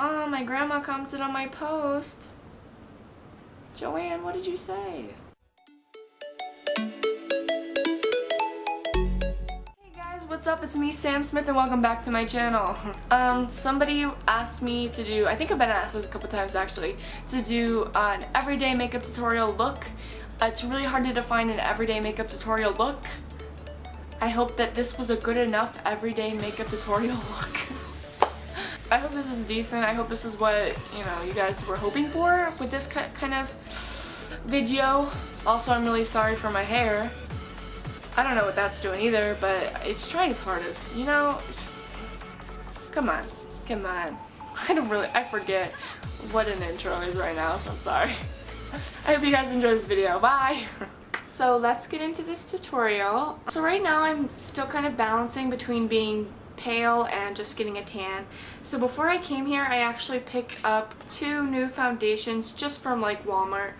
Oh, my grandma commented on my post. Joanne, what did you say? Hey guys, what's up? It's me, Sam Smith, and welcome back to my channel. Somebody asked me to do, I think I've been asked this a couple times actually, to do an everyday makeup tutorial look. It's really hard to define an everyday makeup tutorial look. I hope that this was a good enough everyday makeup tutorial look. I hope this is decent. I hope this is what, you guys were hoping for with this kind of video. Also, I'm really sorry for my hair. I don't know what that's doing either, but it's trying its hardest, Come on. Come on. I forget what an intro is right now, so I'm sorry. I hope you guys enjoy this video. Bye! So let's get into this tutorial. So right now I'm still kind of balancing between being pale and just getting a tan. So before I came here, I actually picked up 2 new foundations just from like Walmart,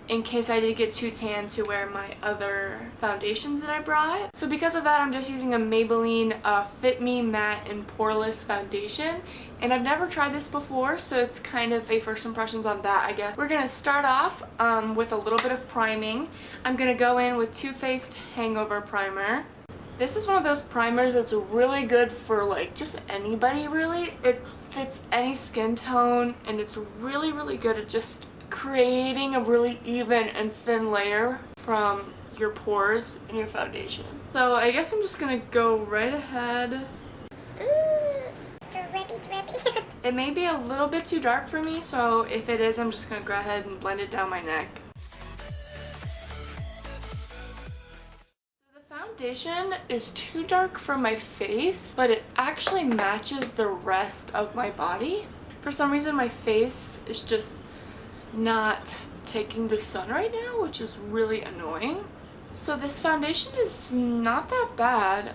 in case I did get too tan to wear my other foundations that I brought. So because of that, I'm just using a Maybelline Fit Me Matte and Poreless foundation, and I've never tried this before, so it's kind of a first impressions on that, I guess. We're gonna start off with a little bit of priming. I'm gonna go in with Too Faced Hangover Primer. This is one of those primers that's really good for like just anybody really. It fits any skin tone, and it's really, really good at just creating a really even and thin layer from your pores in your foundation. So I guess I'm just gonna go right ahead. Drippy. It may be a little bit too dark for me, so if it is, I'm just gonna go ahead and blend it down my neck. Foundation is too dark for my face, but it actually matches the rest of my body. For some reason my face is just not taking the sun right now, which is really annoying. So this foundation is not that bad,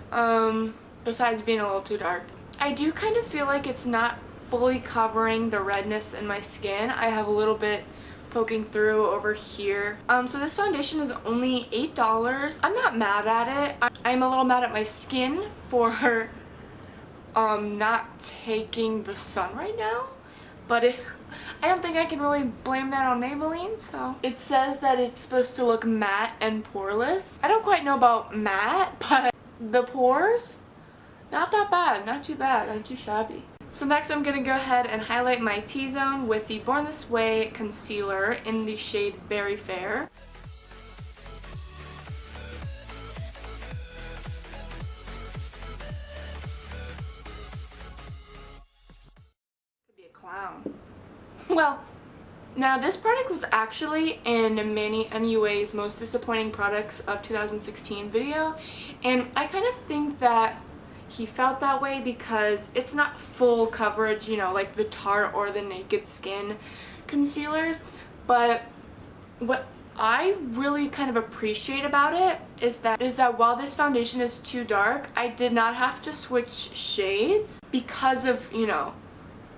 besides being a little too dark. I do kind of feel like it's not fully covering the redness in my skin. I have a little bit poking through over here. So this foundation is only $8. I'm not mad at it. I'm a little mad at my skin for not taking the sun right now, but I don't think I can really blame that on Maybelline. So it says that it's supposed to look matte and poreless. I don't quite know about matte, but the pores, not that bad, not too bad, not too shabby. So next I'm going to go ahead and highlight my T-zone with the Born This Way concealer in the shade Very Fair. Could be a clown. Well, now this product was actually in many MUA's Most Disappointing Products of 2016 video, and I kind of think that he felt that way because it's not full coverage, like the Tarte or the Naked Skin concealers. But what I really kind of appreciate about it is that while this foundation is too dark, I did not have to switch shades because of,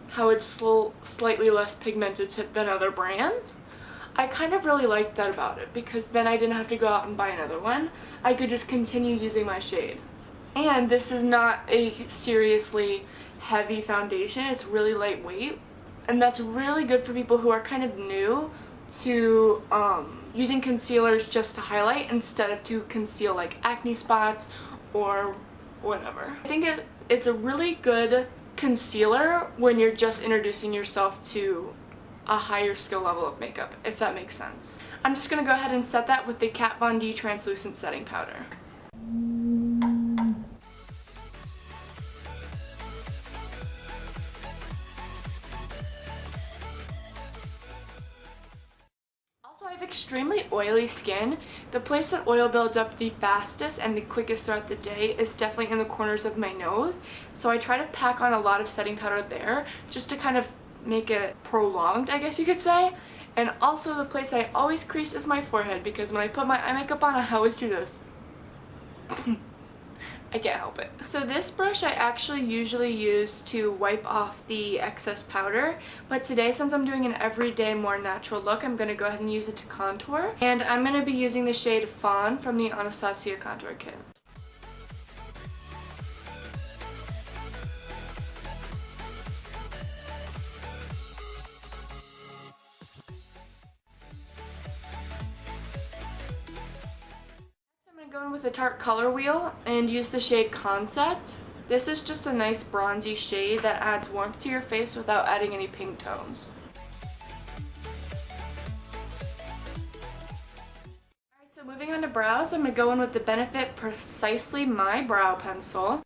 how it's slightly less pigmented than other brands. I kind of really liked that about it, because then I didn't have to go out and buy another one. I could just continue using my shade. And this is not a seriously heavy foundation. It's really lightweight, and that's really good for people who are kind of new to using concealers just to highlight instead of to conceal like acne spots or whatever. I think it's a really good concealer when you're just introducing yourself to a higher skill level of makeup, if that makes sense. I'm just going to go ahead and set that with the Kat Von D Translucent Setting Powder. I have extremely oily skin. The place that oil builds up the fastest and the quickest throughout the day is definitely in the corners of my nose. So I try to pack on a lot of setting powder there just to kind of make it prolonged, I guess you could say. And also the place I always crease is my forehead, because when I put my eye makeup on, I always do this. I can't help it. So this brush I actually usually use to wipe off the excess powder, but today, since I'm doing an everyday more natural look, I'm going to go ahead and use it to contour. And I'm going to be using the shade Fawn from the Anastasia Contour Kit. with the Tarte Color Wheel and use the shade Concept. This is just a nice bronzy shade that adds warmth to your face without adding any pink tones. Alright, so moving on to brows, I'm going to go in with the Benefit Precisely My Brow Pencil.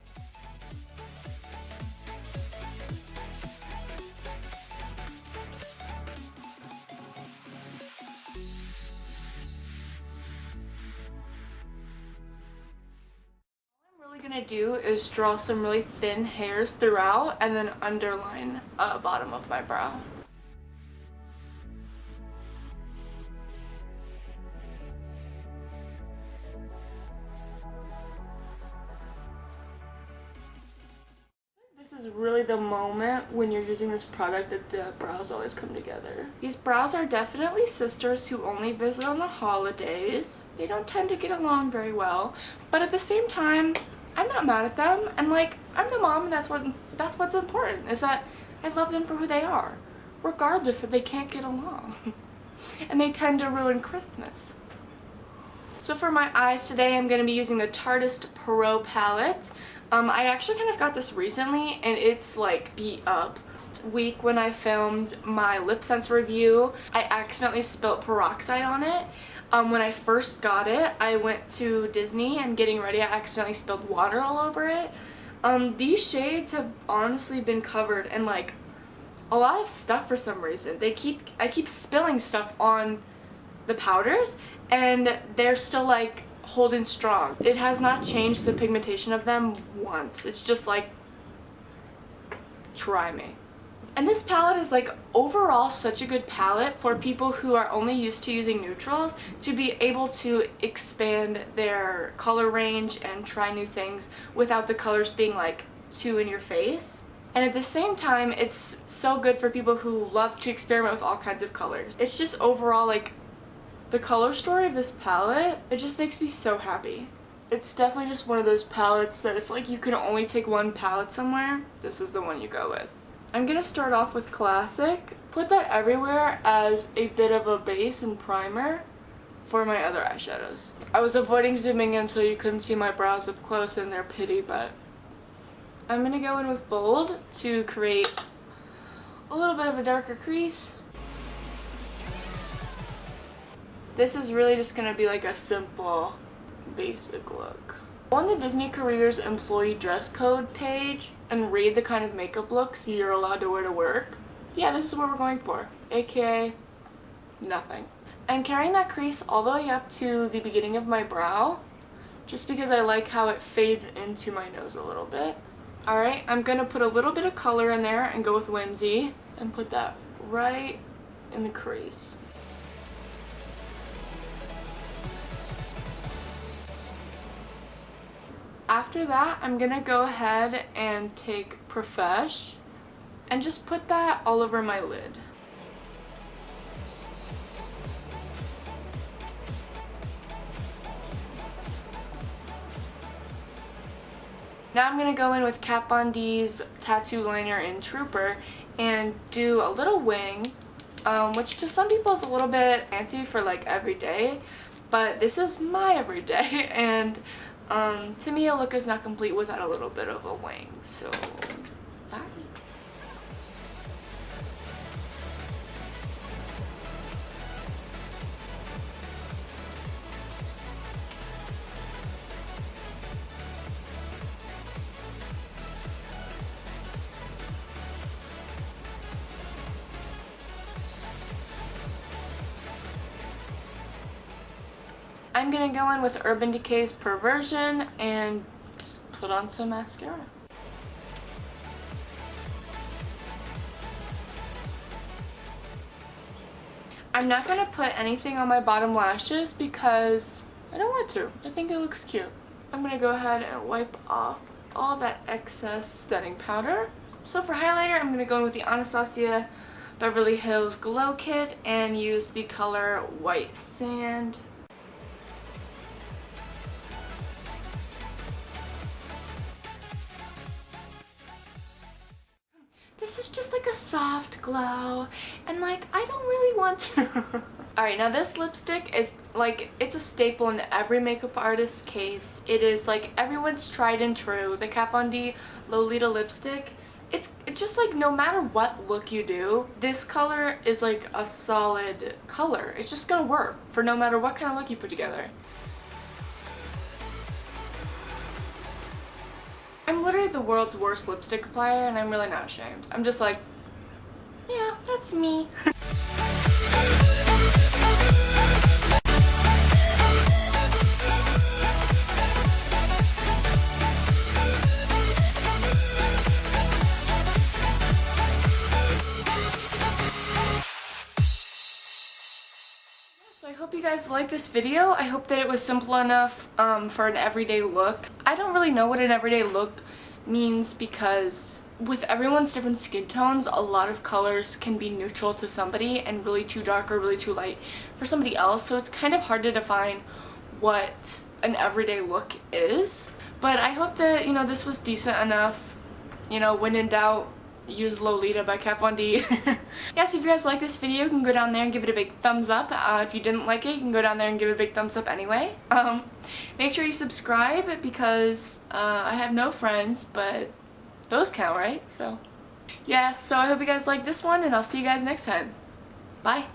Gonna do is draw some really thin hairs throughout and then underline bottom of my brow. This is really the moment when you're using this product that the brows always come together. These brows are definitely sisters who only visit on the holidays. They don't tend to get along very well, but at the same time, I'm not mad at them, and like, I'm the mom, and that's what's important, is that I love them for who they are, regardless if they can't get along. And they tend to ruin Christmas. So for my eyes today, I'm going to be using the Tarteist Pro palette. I actually kind of got this recently, and it's like beat up. Last week when I filmed my lip sense review, I accidentally spilt peroxide on it. When I first got it, I went to Disney and getting ready, I accidentally spilled water all over it. These shades have honestly been covered in like a lot of stuff for some reason. I keep spilling stuff on the powders, and they're still like holding strong. It has not changed the pigmentation of them once. It's just like, try me. And this palette is like overall such a good palette for people who are only used to using neutrals to be able to expand their color range and try new things without the colors being like too in your face. And at the same time, it's so good for people who love to experiment with all kinds of colors. It's just overall like the color story of this palette, it just makes me so happy. It's definitely just one of those palettes that if like you can only take one palette somewhere, this is the one you go with. I'm gonna start off with Classic. Put that everywhere as a bit of a base and primer for my other eyeshadows. I was avoiding zooming in so you couldn't see my brows up close and they're pretty, but I'm gonna go in with Bold to create a little bit of a darker crease. This is really just gonna be like a simple, basic look. Go on the Disney Careers employee dress code page and read the kind of makeup looks you're allowed to wear to work. Yeah, this is what we're going for, aka nothing. I'm carrying that crease all the way up to the beginning of my brow, just because I like how it fades into my nose a little bit. Alright, I'm gonna put a little bit of color in there and go with Whimsy and put that right in the crease. After that, I'm gonna go ahead and take Profesh and just put that all over my lid. Now I'm gonna go in with Kat Von D's tattoo liner in Trooper and do a little wing, which to some people is a little bit fancy for like everyday, but this is my everyday, and to me, a look is not complete without a little bit of a wing, so sorry. I'm gonna go in with Urban Decay's Perversion and just put on some mascara. I'm not gonna put anything on my bottom lashes because I don't want to. I think it looks cute. I'm gonna go ahead and wipe off all that excess setting powder. So for highlighter, I'm gonna go in with the Anastasia Beverly Hills Glow Kit and use the color White Sand. This is just like a soft glow, and like I don't really want to Alright, now this lipstick is like, it's a staple in every makeup artist's case. It is like everyone's tried and true. The Kat Von D Lolita lipstick. It's just like no matter what look you do, this color is like a solid color. It's just gonna work for no matter what kind of look you put together. I'm literally the world's worst lipstick applier and I'm really not ashamed. I'm just like, yeah, that's me. So I hope you guys liked this video. I hope that it was simple enough for an everyday look. I don't really know what an everyday look means because with everyone's different skin tones, a lot of colors can be neutral to somebody and really too dark or really too light for somebody else. So it's kind of hard to define what an everyday look is. But I hope that, you know, this was decent enough. You know, when in doubt, use Lolita by Kat Von D. Yeah, so if you guys like this video, you can go down there and give it a big thumbs up. If you didn't like it, you can go down there and give it a big thumbs up anyway. Make sure you subscribe because I have no friends, but those count, right? So yeah, so I hope you guys like this one and I'll see you guys next time. Bye!